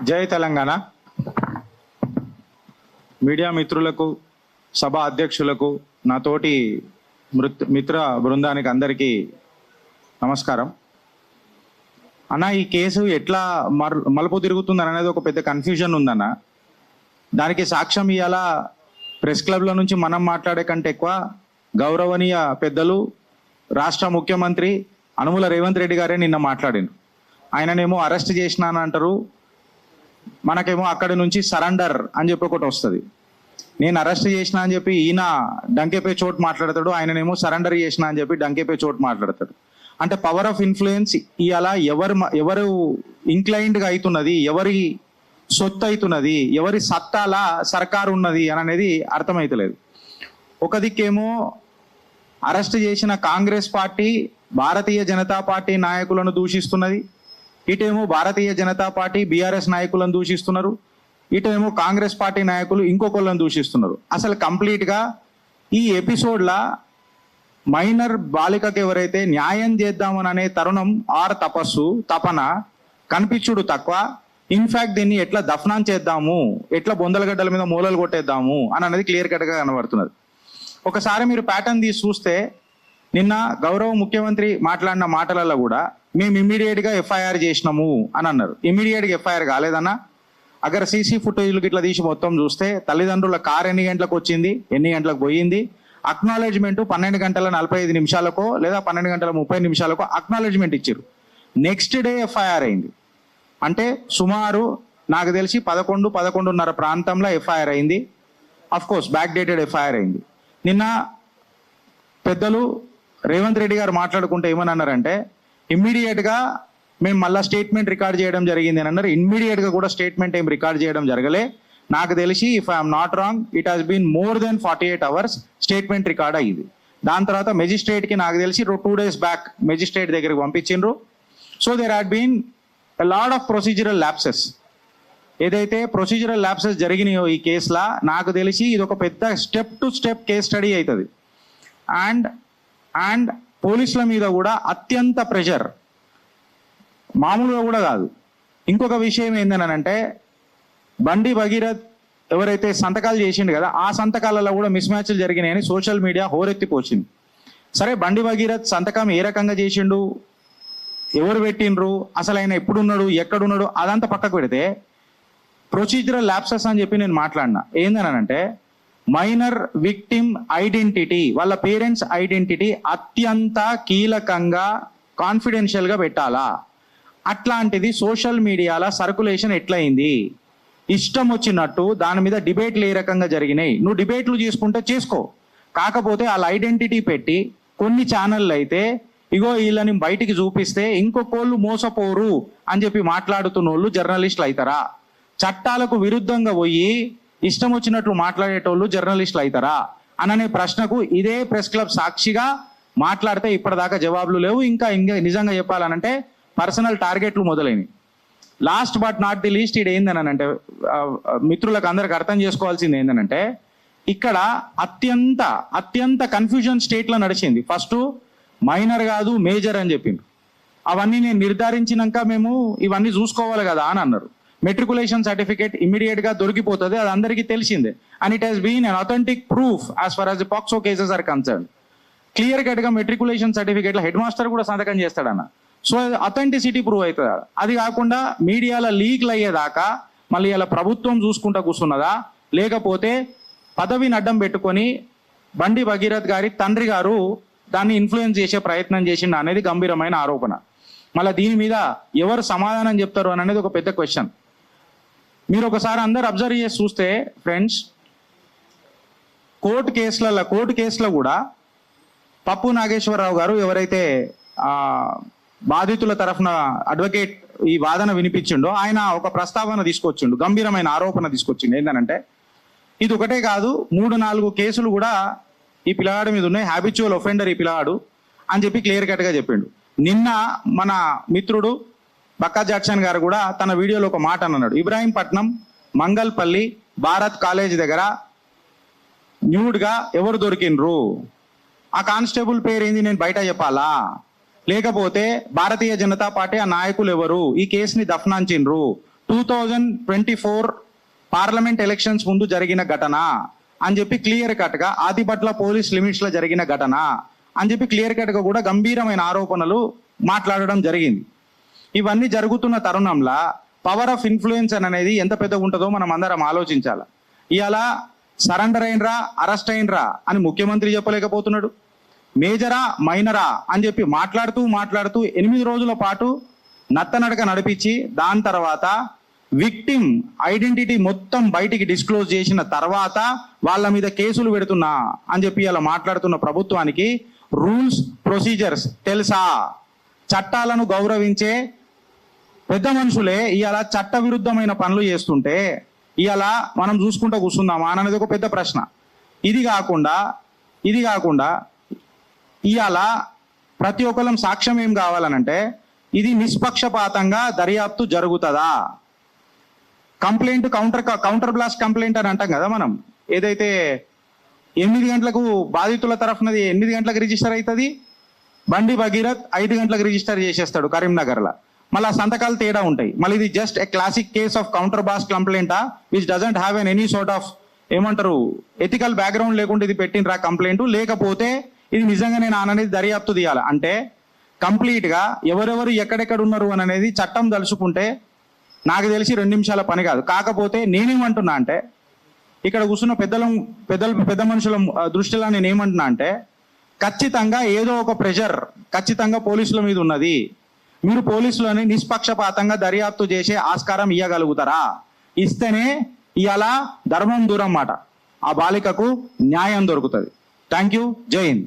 జై తెలంగాణ. మీడియా మిత్రులకు, సభ అధ్యక్షులకు, నాతోటి మిత్ర బృందానికి అందరికీ నమస్కారం. అన్న, ఈ కేసు ఎట్లా మలుపు తిరుగుతుందని అనేది ఒక పెద్ద కన్ఫ్యూజన్ ఉందన్న. దానికి సాక్ష్యం ఇవాళ ప్రెస్ క్లబ్ల నుంచి మనం మాట్లాడే కంటే ఎక్కువ గౌరవనీయ పెద్దలు రాష్ట్ర ముఖ్యమంత్రి అనుముల రేవంత్ రెడ్డి గారే నిన్న మాట్లాడారు. ఆయననేమో అరెస్ట్ చేసినానంటారు, మనకేమో అక్కడి నుంచి సరెండర్ అని చెప్పి ఒకటి వస్తుంది. నేను అరెస్ట్ చేసిన అని చెప్పి ఈయన డంకేపై చోటు మాట్లాడతాడు, ఆయననేమో సరెండర్ చేసిన అని చెప్పి డంకేపై చోటు మాట్లాడతాడు. అంటే పవర్ ఆఫ్ ఇన్ఫ్లుయెన్స్ ఇవాళ ఎవరు ఇంక్లైన్డ్గా అవుతున్నది, ఎవరి సొత్తు అవుతున్నది, ఎవరి సత్తాల సర్కారు ఉన్నది అని అనేది అర్థమవుతలేదు. ఒక దిక్కేమో అరెస్ట్ చేసిన కాంగ్రెస్ పార్టీ భారతీయ జనతా పార్టీ నాయకులను దూషిస్తున్నది, ఇటేమో భారతీయ జనతా పార్టీ బీఆర్ఎస్ నాయకులను దూషిస్తున్నారు, ఇటేమో కాంగ్రెస్ పార్టీ నాయకులు ఇంకొకళ్ళని దూషిస్తున్నారు. అసలు కంప్లీట్గా ఈ ఎపిసోడ్లా మైనర్ బాలికకు ఎవరైతే న్యాయం చేద్దామని అనే తరుణం ఆర్ తపన కనిపించుడు తక్కువ, ఇన్ఫాక్ట్ దీన్ని ఎట్లా దఫనాన్ చేద్దాము, ఎట్లా బొందలగడ్డల మీద మూలలు కొట్టేద్దాము అని అనేది క్లియర్ కట్గా కనబడుతున్నది. ఒకసారి మీరు ప్యాటర్న్ తీసి చూస్తే నిన్న గౌరవ ముఖ్యమంత్రి మాట్లాడిన మాటలలో కూడా మేము ఇమ్మీడియట్గా ఎఫ్ఐఆర్ చేసినాము అని అన్నారు. ఇమ్మీడియట్గా ఎఫ్ఐఆర్ కాలేదన్నా. అగర్ సీసీ ఫుటేజ్లు ఇట్లా తీసి మొత్తం చూస్తే తల్లిదండ్రుల కారు ఎన్ని గంటలకు వచ్చింది, ఎన్ని గంటలకు పోయింది, అక్నాలెడ్జ్మెంట్ 12:45 లేదా 12:30 అక్నాలెడ్జ్మెంట్ ఇచ్చారు. నెక్స్ట్ డే ఎఫ్ఐఆర్ అయింది. అంటే సుమారు నాకు తెలిసి 11-11:30 ప్రాంతంలో ఎఫ్ఐఆర్ అయింది. Of course back dated FIR అయింది. నిన్న పెద్దలు రేవంత్ రెడ్డి గారు మాట్లాడుకుంటే ఏమని అన్నారంటే, ఇమ్మీడియట్గా మేము మళ్ళీ స్టేట్మెంట్ రికార్డ్ చేయడం జరిగింది అని అన్నారు. ఇమ్మీడియట్గా కూడా స్టేట్మెంట్ ఏం రికార్డ్ చేయడం జరగలే. నాకు తెలిసి if I'm not wrong it has been more than 48 hours statement record అయ్యింది. దాని తర్వాత మెజిస్ట్రేట్కి నాకు తెలిసి 2 days బ్యాక్ మెజిస్ట్రేట్ దగ్గరికి పంపించిండ్రు. So there had been a lot of procedural lapses. ఏదైతే ప్రొసీజరల్ ల్యాప్సెస్ జరిగినాయో ఈ కేసులో నాకు తెలిసి ఇది ఒక పెద్ద step to step case study అవుతుంది. అండ్ పోలీసుల మీద కూడా అత్యంత ప్రెషర్, మామూలుగా కూడా కాదు. ఇంకొక విషయం ఏంటనంటే, బండి భగీరథ్ ఎవరైతే సంతకాలు చేసిండు కదా, ఆ సంతకాలలో కూడా మిస్ మ్యాచ్లు జరిగినాయని సోషల్ మీడియా హోరెత్తిపోచింది. సరే, బండి భగీరథ్ సంతకం ఏ రకంగా చేసిండు, ఎవరు పెట్టిండ్రు, అసలు ఆయన ఎప్పుడున్నాడు, ఎక్కడున్నాడు, అదంతా పక్కకు పెడితే ప్రొసీజరల్ ల్యాప్సెస్ అని చెప్పి నేను మాట్లాడినా. ఏందనంటే, మైనర్ విక్టిమ్ ఐడెంటిటీ, వాళ్ళ పేరెంట్స్ ఐడెంటిటీ అత్యంత కీలకంగా కాన్ఫిడెన్షియల్గా పెట్టాలా. అట్లాంటిది సోషల్ మీడియాలో సర్కులేషన్ ఎట్లయింది, ఇష్టం వచ్చినట్టు దాని మీద డిబేట్లు ఏ రకంగా జరిగినాయి. నువ్వు డిబేట్లు చేసుకుంటే చేసుకో, కాకపోతే వాళ్ళ ఐడెంటిటీ పెట్టి కొన్ని ఛానళ్ళు అయితే ఇగో వీళ్ళని బయటికి చూపిస్తే ఇంకొకళ్ళు మోసపోరు అని చెప్పి మాట్లాడుతున్న వాళ్ళు జర్నలిస్టులు అవుతారా? చట్టాలకు విరుద్ధంగా పోయి ఇష్టం వచ్చినట్లు మాట్లాడేటోళ్ళు జర్నలిస్టులు అవుతారా అననే ప్రశ్నకు ఇదే ప్రెస్ క్లబ్ సాక్షిగా మాట్లాడితే ఇప్పటిదాకా జవాబులు లేవు. ఇంకా నిజంగా చెప్పాలనంటే పర్సనల్ టార్గెట్లు మొదలైనవి. Last but not the least ఇది ఏందనంటే, మిత్రులకు అందరికి అర్థం చేసుకోవాల్సింది ఏంటంటే, ఇక్కడ అత్యంత కన్ఫ్యూజన్ స్టేట్లో నడిచింది. ఫస్ట్ మైనర్ కాదు మేజర్ అని చెప్పింది. అవన్నీ నేను నిర్ధారించినాక మేము ఇవన్నీ చూసుకోవాలి కదా అని అన్నారు. మెట్రికులేషన్ సర్టిఫికేట్ ఇమీడియట్గా దొరికిపోతుంది, అది అందరికీ తెలిసిందే. And it has been an authentic proof as far as the POCSO cases are concern. Clear కట్గా మెట్రికులేషన్ సర్టిఫికేట్లో హెడ్ మాస్టర్ కూడా సంతకం చేస్తాడన్న. సో అథెంటిసిటీ ప్రూవ్ అవుతుంది. అది కాకుండా మీడియాలో లీక్లు అయ్యేదాకా మళ్ళీ ఇలా ప్రభుత్వం చూసుకుంటా కూర్చున్నదా, లేకపోతే పదవిని అడ్డం పెట్టుకొని బండి భగీరథ్ గారి తండ్రి గారు దాన్ని ఇన్ఫ్లుయెన్స్ చేసే ప్రయత్నం చేసిండు అనేది గంభీరమైన ఆరోపణ. మళ్ళీ దీని మీద ఎవరు సమాధానం చెప్తారు అనేది ఒక పెద్ద క్వశ్చన్. మీరు ఒకసారి అందరు అబ్జర్వ్ చేసి చూస్తే ఫ్రెండ్స్, కోర్టు కేసులో కూడా పప్పు నాగేశ్వరరావు గారు ఎవరైతే బాధితుల తరఫున అడ్వకేట్ ఈ వాదన వినిపించిండో, ఆయన ఒక ప్రస్తావన తీసుకొచ్చిండు, గంభీరమైన ఆరోపణ తీసుకొచ్చిండు. ఏంటంటే, ఇది ఒకటే కాదు 3-4 కేసులు కూడా ఈ పిల్లగాడి మీద ఉన్నాయి, హ్యాబిచువల్ ఒఫెండర్ ఈ పిల్లగాడు అని చెప్పి క్లియర్ కట్గా చెప్పిండు. నిన్న మన మిత్రుడు బక్కా జాక్సన్ గారు కూడా తన వీడియోలో ఒక మాట అన్నాడు. ఇబ్రాహీంపట్నం మంగల్పల్లి భారత్ కాలేజ్ దగ్గర న్యూడ్గా ఎవరు దొరికిండ్రు, ఆ కానిస్టేబుల్ పేరు ఏంది నేను బయట చెప్పాలా, లేకపోతే భారతీయ జనతా పార్టీ ఆ నాయకులు ఎవరు ఈ కేసుని దఫనాంచిండ్రు, 2024 పార్లమెంట్ ఎలక్షన్స్ ముందు జరిగిన ఘటన అని చెప్పి క్లియర్ కట్ గా ఆదిపట్ల పోలీస్ లిమిట్స్ లో జరిగిన ఘటన అని చెప్పి క్లియర్ కట్ గా కూడా గంభీరమైన ఆరోపణలు మాట్లాడడం జరిగింది. ఇవన్నీ జరుగుతున్న తరుణంలో పవర్ ఆఫ్ ఇన్ఫ్లుయెన్స్ అనేది ఎంత పెద్దగా ఉంటుందో మనం అందరం ఆలోచించాలి. ఇవాళ సరెండర్ అయినరా, అరెస్ట్ అయినరా అని ముఖ్యమంత్రి చెప్పలేకపోతున్నాడు. మేజరా మైనరా అని చెప్పి మాట్లాడుతూ 8 రోజుల పాటు నత్తనడక నడిపించి దాని తర్వాత విక్టిమ్ ఐడెంటిటీ మొత్తం బయటికి డిస్క్లోజ్ చేసిన తర్వాత వాళ్ళ మీద కేసులు పెడుతున్నా అని చెప్పి అలా మాట్లాడుతున్న ప్రభుత్వానికి రూల్స్ ప్రొసీజర్స్ తెలుసా? చట్టాలను గౌరవించే పెద్ద మనుషులే ఇవాళ చట్ట విరుద్ధమైన పనులు చేస్తుంటే ఇవాళ మనం చూసుకుంటూ కూర్చుందామా అనేది ఒక పెద్ద ప్రశ్న. ఇది కాకుండా ఇవాళ ప్రతి ఒక్కళ్ళం సాక్ష్యం ఏం కావాలనంటే ఇది నిష్పక్షపాతంగా దర్యాప్తు జరుగుతుందా? కంప్లైంట్ కౌంటర్ బ్లాస్ట్ కంప్లైంట్ అని అంటాం కదా మనం. ఏదైతే 8 గంటలకు బాధితుల తరఫునది 8 గంటలకు రిజిస్టర్ అవుతుంది, బండి భగీరథ్ 5 గంటలకు రిజిస్టర్ చేసేస్తాడు కరీంనగర్లో. మళ్ళీ సంతకాలు తేడా ఉంటాయి. మళ్ళీ ఇది just a classic case of counter blast కంప్లైంటా which doesn't have any sort of ఏమంటారు ఎథికల్ బ్యాక్గ్రౌండ్ లేకుండా ఇది పెట్టినరా కంప్లైంట్, లేకపోతే ఇది నిజంగానే నాననేది దర్యాప్తు తీయాలి. అంటే కంప్లీట్ గా ఎవరెవరు ఎక్కడెక్కడ ఉన్నారు అని అనేది చట్టం తలుచుకుంటే నాకు తెలిసి 2 నిమిషాల పని కాదు. కాకపోతే నేనేమంటున్నా అంటే ఇక్కడ కూర్చున్న పెద్ద మనుషుల దృష్టిలో నేను ఏమంటున్నా అంటే ఖచ్చితంగా ఏదో ఒక ప్రెషర్ ఖచ్చితంగా పోలీసుల మీద ఉన్నది. మీరు పోలీసులని నిష్పక్షపాతంగా దర్యాప్తు చేసే ఆస్కారం ఇవ్వగలుగుతారా? ఇస్తేనే ఇవాళ ధర్మం దూరం మాట ఆ బాలికకు న్యాయం దొరుకుతుంది. Thank you. జై హింద్.